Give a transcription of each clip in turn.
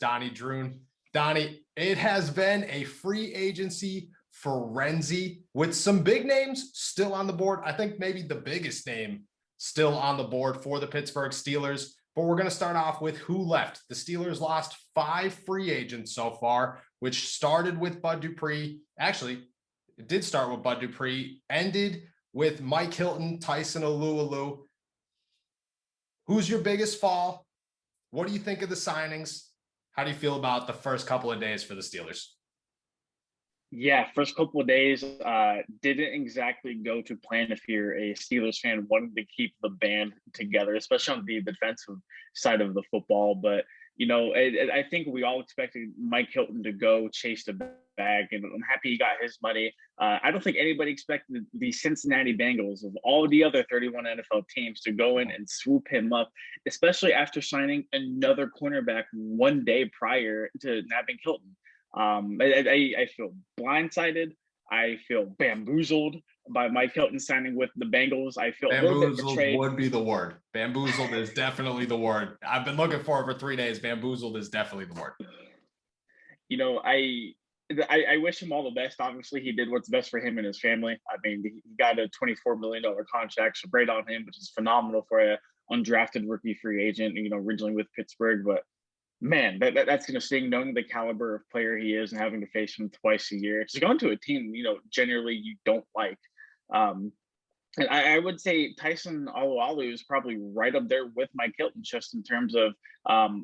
Donnie Droon. Donnie, it has been a free agency frenzy with some big names still on the board. I think maybe the biggest name still on the board for the Pittsburgh Steelers. But we're going to start off with who left. The Steelers lost 5 free agents so far, which started with Bud Dupree. Actually, it did start with Bud Dupree, ended with Mike Hilton, Tyson Alualu. Who's your biggest fall? What do you think of the signings? How do you feel about the first couple of days for the Steelers? Yeah, first couple of days didn't exactly go to plan if you're a Steelers fan wanting to keep the band together, especially on the defensive side of the football. But, I think we all expected Mike Hilton to go chase the bag, and I'm happy he got his money. I don't think anybody expected the Cincinnati Bengals of all the other 31 NFL teams to go in and swoop him up, especially after signing another cornerback one day prior to nabbing Hilton. I feel blindsided. I feel bamboozled by Mike Hilton signing with the Bengals. I feel a little bit betrayed. Would be the word. Bamboozled is definitely the word. I've been looking for it for 3 days. Bamboozled is definitely the word. I wish him all the best. Obviously, he did what's best for him and his family. I mean, he got a $24 million contract, so great on him, which is phenomenal for a undrafted rookie free agent, originally with Pittsburgh. But man, that's going to sting, knowing the caliber of player he is and having to face him twice a year. So going to a team, generally you don't like. And I would say Tyson Alualu is probably right up there with Mike Hilton, just in terms of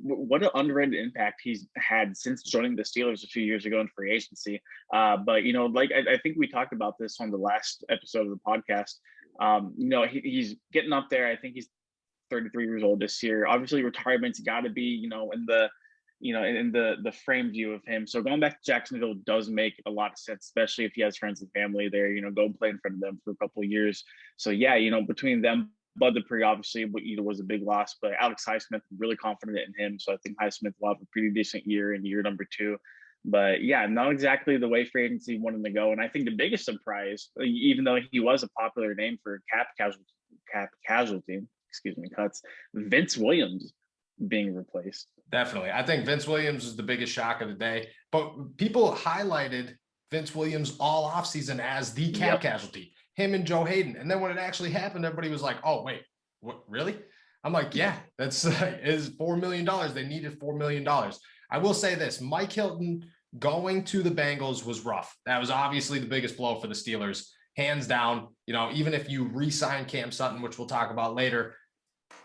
what an underrated impact he's had since joining the Steelers a few years ago in free agency. But, I think we talked about this on the last episode of the podcast. He's getting up there. I think he's 33 years old this year. Obviously, retirement's got to be, in the frame view of him. So going back to Jacksonville does make a lot of sense, especially if he has friends and family there. Go play in front of them for a couple of years. So yeah, between them, Bud Dupree obviously was a big loss, but Alex Highsmith, really confident in him. So I think Highsmith will have a pretty decent year in year number 2. But yeah, not exactly the way free agency wanted to go. And I think the biggest surprise, even though he was a popular name for cap casualty, cuts, Vince Williams being replaced. Definitely. I think Vince Williams is the biggest shock of the day, but people highlighted Vince Williams all offseason as the cap casualty, him and Joe Hayden. And then when it actually happened, everybody was like, oh, wait, what, really? I'm like, yeah, that's is $4 million. They needed $4 million. I will say this, Mike Hilton going to the Bengals was rough. That was obviously the biggest blow for the Steelers, hands down. Even if you re-sign Cam Sutton, which we'll talk about later,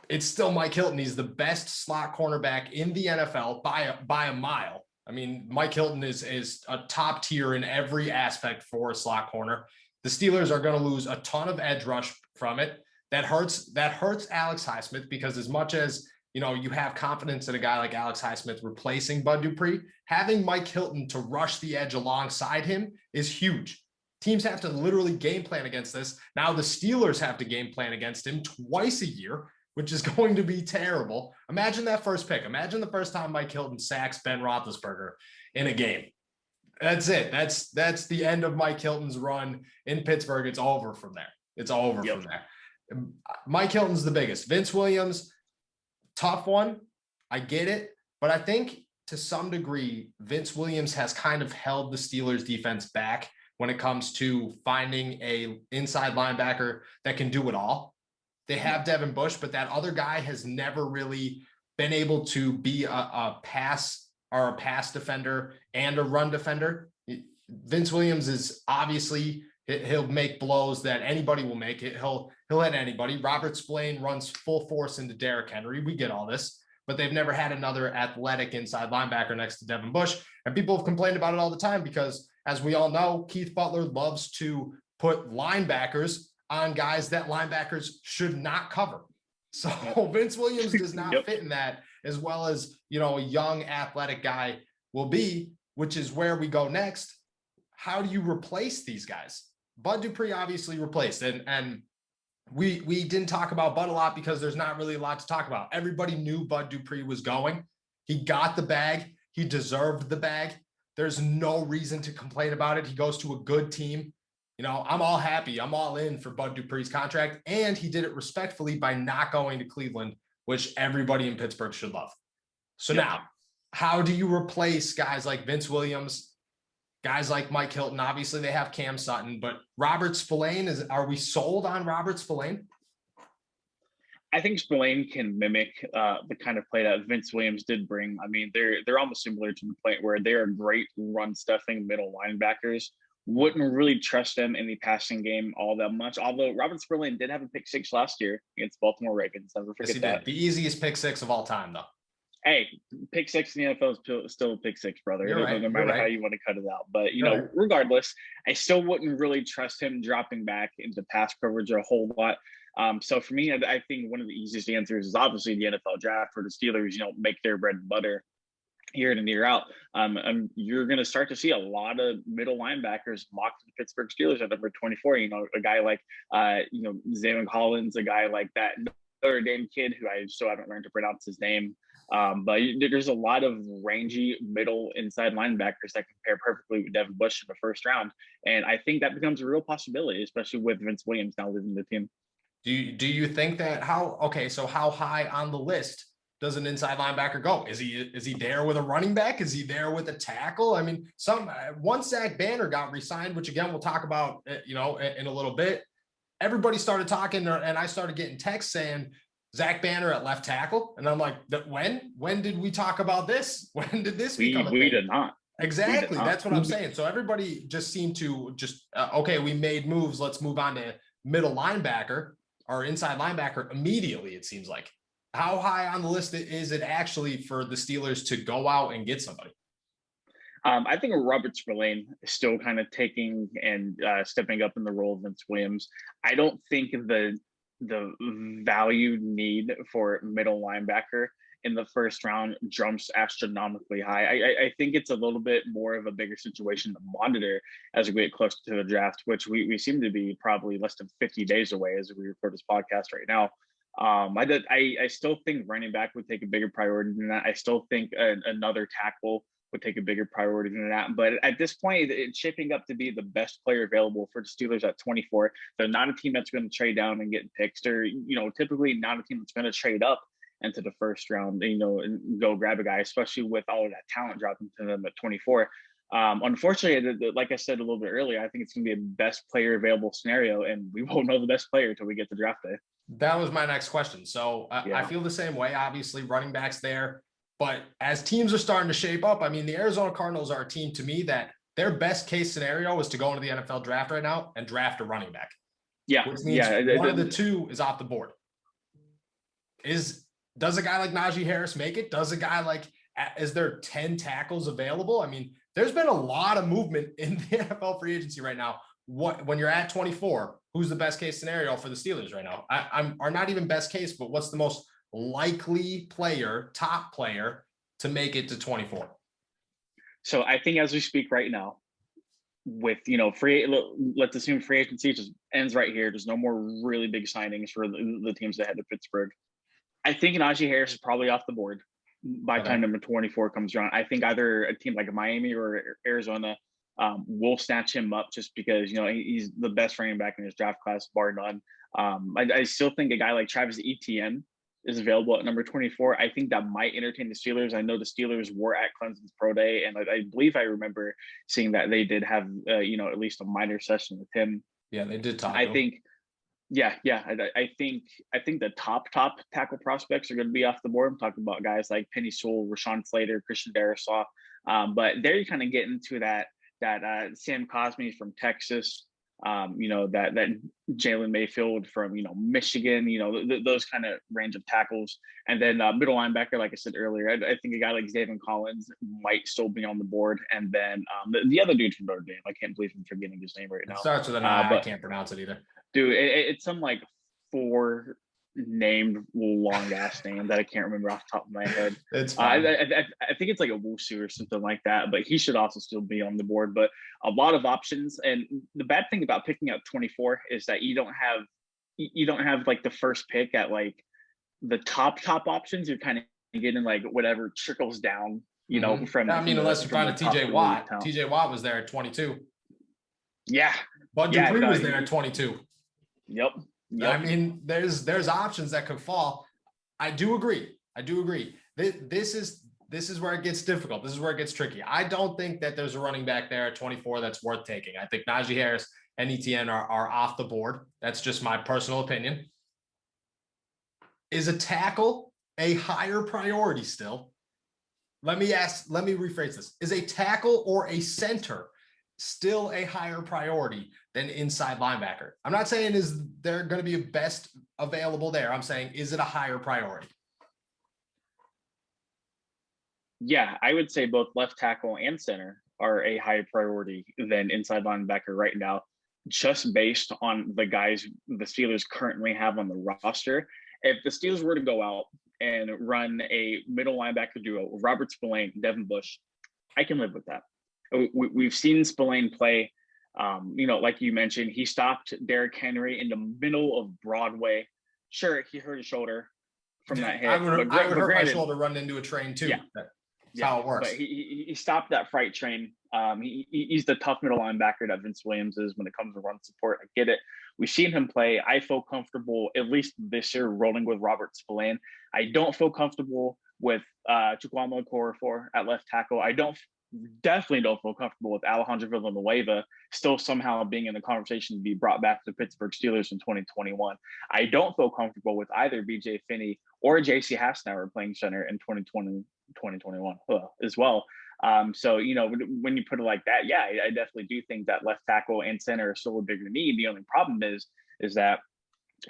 it's still Mike Hilton. He's the best slot cornerback in the NFL by a mile. I mean, Mike Hilton is a top tier in every aspect for a slot corner. The Steelers are going to lose a ton of edge rush from it. That hurts Alex Highsmith, because as much as, you have confidence in a guy like Alex Highsmith replacing Bud Dupree, having Mike Hilton to rush the edge alongside him is huge. Teams have to literally game plan against this. Now the Steelers have to game plan against him twice a year, which is going to be terrible. Imagine that first pick. Imagine the first time Mike Hilton sacks Ben Roethlisberger in a game. That's it. That's the end of Mike Hilton's run in Pittsburgh. It's over from there. It's over from there. Mike Hilton's the biggest. Vince Williams, tough one. I get it. But I think to some degree, Vince Williams has kind of held the Steelers defense back when it comes to finding a inside linebacker that can do it all. They have Devin Bush, but that other guy has never really been able to be a pass defender and a run defender. Vince Williams is obviously, he'll make blows that anybody will make. He'll hit anybody. Robert Spillane runs full force into Derrick Henry. We get all this, but they've never had another athletic inside linebacker next to Devin Bush. And people have complained about it all the time because, as we all know, Keith Butler loves to put linebackers on guys that linebackers should not cover. So Vince Williams does not fit in that as well as, a young athletic guy will be, which is where we go next. How do you replace these guys? Bud Dupree obviously replaced, and we didn't talk about Bud a lot because there's not really a lot to talk about. Everybody knew Bud Dupree was going. He got the bag. He deserved the bag. There's no reason to complain about it. He goes to a good team. I'm all happy. I'm all in for Bud Dupree's contract, and he did it respectfully by not going to Cleveland, which everybody in Pittsburgh should love. So now, how do you replace guys like Vince Williams, guys like Mike Hilton? Obviously, they have Cam Sutton, but Robert Spillane, are we sold on Robert Spillane? I think Spillane can mimic the kind of play that Vince Williams did bring. I mean, they're almost similar to the point where they're great run stuffing middle linebackers. Wouldn't really trust them in the passing game all that much. Although Robert Spillane did have a pick six last year against Baltimore Ravens. Never forget that. The easiest pick six of all time, though. Hey, pick six in the NFL is still a pick six, brother. No matter how you want to cut it out. But, regardless, I still wouldn't really trust him dropping back into pass coverage a whole lot. So for me, I think one of the easiest answers is obviously the NFL draft for the Steelers, make their bread and butter year in and year out. You're going to start to see a lot of middle linebackers mock the Pittsburgh Steelers at number 24. A guy like, Zayvon Collins, a guy like that Notre Dame kid who I still haven't learned to pronounce his name. But there's a lot of rangy middle inside linebackers that compare perfectly with Devin Bush in the first round. And I think that becomes a real possibility, especially with Vince Williams now leaving the team. Do you think that how high on the list does an inside linebacker go? Is he there with a running back? Is he there with a tackle? I mean, once Zach Banner got re-signed, which again, we'll talk about, in a little bit, everybody started talking and I started getting texts saying Zach Banner at left tackle. And I'm like, when did we talk about this? When did this become a thing? We did not. Exactly. That's what I'm saying. So everybody just seemed to okay, we made moves. Let's move on to middle linebacker or inside linebacker immediately. It seems like. How high on the list is it actually for the Steelers to go out and get somebody? I think Robert Spillane is still kind of taking and stepping up in the role of Vince Williams. I don't think the value need for middle linebacker in the first round jumps astronomically high. I think it's a little bit more of a bigger situation to monitor as we get closer to the draft, which we seem to be probably less than 50 days away as we record this podcast right now. I still think running back would take a bigger priority than that. I still think another tackle would take a bigger priority than that. But at this point, it's shaping up to be the best player available for the Steelers at 24. They're not a team that's going to trade down and get picks. They're, typically not a team that's going to trade up into the first round, and go grab a guy, especially with all of that talent dropping to them at 24. Unfortunately, like I said a little bit earlier, I think it's going to be a best player available scenario, and we won't know the best player until we get to draft day. That was my next question. So I feel the same way. Obviously, running backs there. But as teams are starting to shape up, I mean, the Arizona Cardinals are a team to me that their best case scenario is to go into the NFL draft right now and draft a running back. Yeah. Which means one of the two is off the board. Does a guy like Najee Harris make it? Does a guy like, is there 10 tackles available? I mean, there's been a lot of movement in the NFL free agency right now. When you're at 24, who's the best case scenario for the Steelers right now? Or not even best case, but what's the most likely top player to make it to 24? So I think as we speak right now, with let's assume free agency just ends right here. There's no more really big signings for the teams that head to Pittsburgh. I think Najee Harris is probably off the board by the time number 24 comes around. I think either a team like Miami or Arizona will snatch him up just because, he's the best running back in his draft class, bar none. I still think a guy like Travis Etienne is available at number 24. I think that might entertain the Steelers. I know the Steelers were at Clemson's pro day, and I believe I remember seeing that they did have, at least a minor session with him. Yeah, they did talk. I think the top tackle prospects are going to be off the board. I'm talking about guys like Penny Sewell, Rashawn Slater, Christian Darrisaw. But there you kind of get into that Sam Cosmi from Texas, that Jalen Mayfield from, Michigan, those kind of range of tackles. And then middle linebacker, like I said earlier, I think a guy like Zayvon Collins might still be on the board. And then the other dude from Notre Dame, I can't believe I'm forgetting his name right now. It starts with an I, but I can't pronounce it either. Dude, it's some like 4 named long ass name that I can't remember off the top of my head. It's fine. I think it's like a Wusu or something like that, but he should also still be on the board. But a lot of options, and the bad thing about picking up 24 is that you don't have like the first pick at like the top options. You're kind of getting like whatever trickles down, from. I mean, unless you find a TJ Watt. TJ Watt was there at 22. Yeah, Bud Dupree was there at 22. Yep. I mean, there's options that could fall. I do agree. This is this is where it gets difficult. This is where it gets tricky. I don't think that there's a running back there at 24 that's worth taking. I think Najee Harris and Etienne are off the board. That's just my personal opinion. Is a tackle a higher priority still? Let me rephrase this. Is a tackle or a center still a higher priority than inside linebacker? I'm not saying is there going to be a best available there. I'm saying, is it a higher priority? Yeah, I would say both left tackle and center are a higher priority than inside linebacker right now, just based on the guys the Steelers currently have on the roster. If the Steelers were to go out and run a middle linebacker duo, Robert Spillane, Devin Bush, I can live with that. We've seen Spillane play. Like you mentioned, he stopped Derrick Henry in the middle of Broadway. Sure, he hurt his shoulder from that hit. I would hurt my shoulder running into a train too. Yeah. That's how it works. But he stopped that freight train. He's the tough middle linebacker that Vince Williams is when it comes to run support. I get it. We've seen him play. I feel comfortable, at least this year, rolling with Robert Spillane. I don't feel comfortable with Chukwuma Okorafor at left tackle. I definitely don't feel comfortable with Alejandro Villanueva still somehow being in the conversation to be brought back to the Pittsburgh Steelers in 2021. I don't feel comfortable with either BJ Finney or JC Hassenauer playing center in 2021 as well. So, when you put it like that, yeah, I definitely do think that left tackle and center are still a bigger need. The only problem is that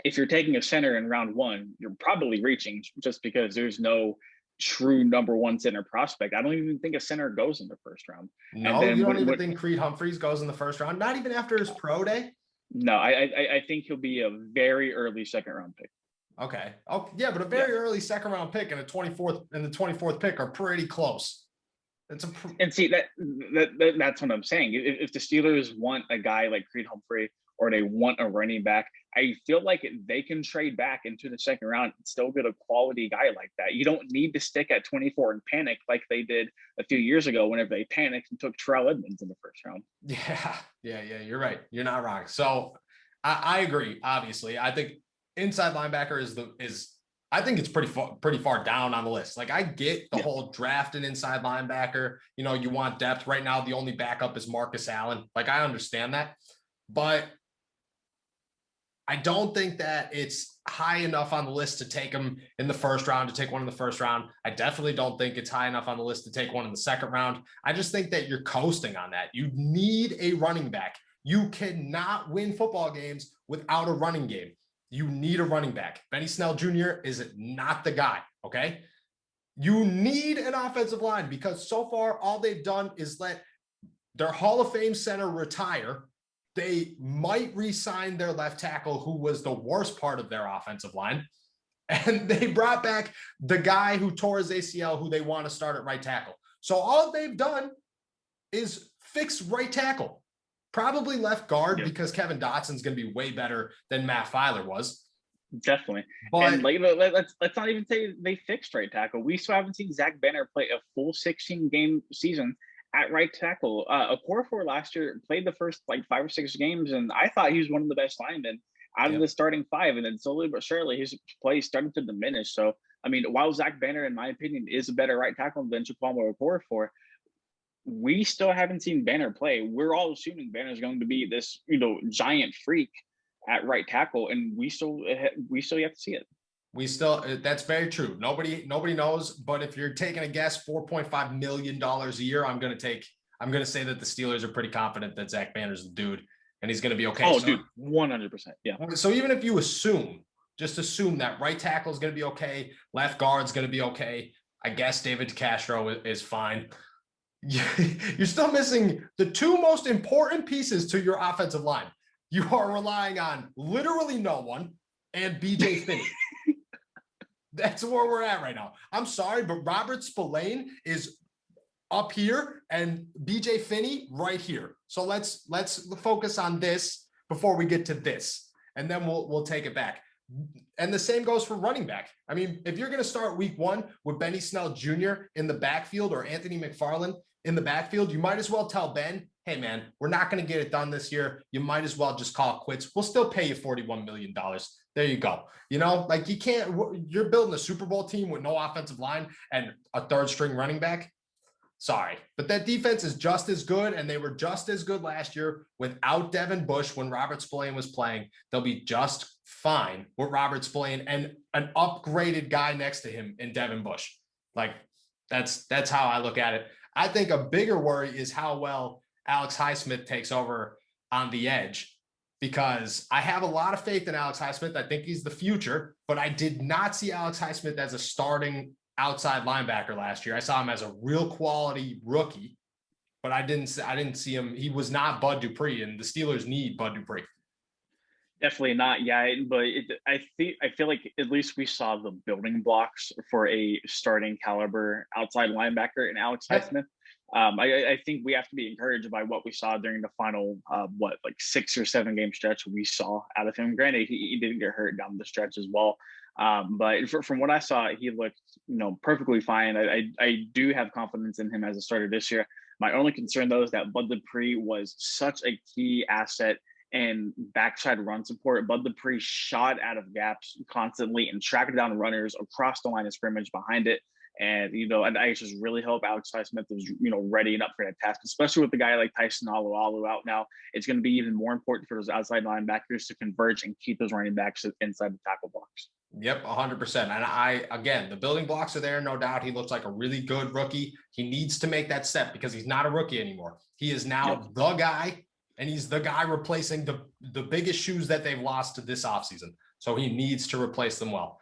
if you're taking a center in round one, you're probably reaching just because there's no true number one center prospect. I don't even think a center goes in the first round. No, you don't even think Creed Humphreys goes in the first round? Not even after his pro day? No, I think he'll be a very early second round pick. Okay. Oh, yeah, but a very early second round pick and the 24th pick are pretty close. And see that's what I'm saying. If the Steelers want a guy like Creed Humphrey or they want a running back, I feel like they can trade back into the second round and still get a quality guy like that. You don't need to stick at 24 and panic like they did a few years ago whenever they panicked and took Terrell Edmonds in the first round. Yeah, you're right. You're not wrong. So I agree. Obviously, I think inside linebacker I think it's pretty far down on the list. Like, I get the whole draft an inside linebacker. You want depth. Right now, the only backup is Marcus Allen. Like, I understand that. But I don't think that it's high enough on the list to take him in the first round, to take one in the first round. I definitely don't think it's high enough on the list to take one in the second round. I just think that you're coasting on that. You need a running back. You cannot win football games without a running game. You need a running back. Benny Snell Jr. is not the guy, okay? You need an offensive line because so far all they've done is let their Hall of Fame center retire. They might re-sign their left tackle, who was the worst part of their offensive line. And they brought back the guy who tore his ACL, who they want to start at right tackle. So all they've done is fix right tackle. Probably left guard because Kevin Dotson's going to be way better than Matt Filer was. Definitely. But, and let's not even say they fixed right tackle. We still haven't seen Zach Banner play a full 16-game season at right tackle. Okorafor last year played the first 5 or 6 games, and I thought he was one of the best linemen out of the starting 5. And then slowly but surely his play started to diminish. So, I mean, while Zach Banner, in my opinion, is a better right tackle than Chukwuma Okorafor, we still haven't seen Banner play. We're all assuming Banner is going to be this, giant freak at right tackle, and we still have to see it. That's very true. Nobody knows, but if you're taking a guess, $4.5 million a year, I'm going to say that the Steelers are pretty confident that Zach Banner's the dude and he's going to be okay. Oh, dude, 100%. Yeah. So even if you just assume that right tackle is going to be okay, left guard's going to be okay, I guess David DeCastro is fine. You're still missing the 2 most important pieces to your offensive line. You are relying on literally no one and BJ Finney. That's where we're at right now. I'm sorry, but Robert Spillane is up here and BJ Finney right here. So let's focus on this before we get to this, and then we'll take it back. And the same goes for running back. I mean, if you're going to start week 1 with Benny Snell Jr. in the backfield or Anthony McFarland in the backfield, you might as well tell Ben, hey, man, we're not going to get it done this year. You might as well just call it quits. We'll still pay you $41 million. There you go. You know, like you can't, you're building a Super Bowl team with no offensive line and a third string running back. Sorry, but that defense is just as good, and they were just as good last year without Devin Bush when Robert Spillane was playing. They'll be just fine with Robert Spillane and an upgraded guy next to him in Devin Bush. Like that's how I look at it. I think a bigger worry is how well Alex Highsmith takes over on the edge, because I have a lot of faith in Alex Highsmith. I think he's the future, but I did not see Alex Highsmith as a starting outside linebacker last year. I saw him as a real quality rookie, but I didn't see him. He was not Bud Dupree, and the Steelers need Bud Dupree. Definitely not yet, but I feel like at least we saw the building blocks for a starting caliber outside linebacker in Alex Highsmith. I think we have to be encouraged by what we saw during the final, 6 or 7 game stretch we saw out of him. Granted, he didn't get hurt down the stretch as well. But from what I saw, he looked, perfectly fine. I do have confidence in him as a starter this year. My only concern, though, is that Bud Dupree was such a key asset and backside run support. Bud Dupree shot out of gaps constantly and tracked down runners across the line of scrimmage behind it. And, and I just really hope Alex Highsmith is, ready and up for that task, especially with a guy like Tyson Alualu out now. It's going to be even more important for those outside linebackers to converge and keep those running backs inside the tackle box. Yep, 100%. And again, the building blocks are there, no doubt. He looks like a really good rookie. He needs to make that step because he's not a rookie anymore. He is now the guy, and he's the guy replacing the biggest shoes that they've lost to this offseason. So he needs to replace them well.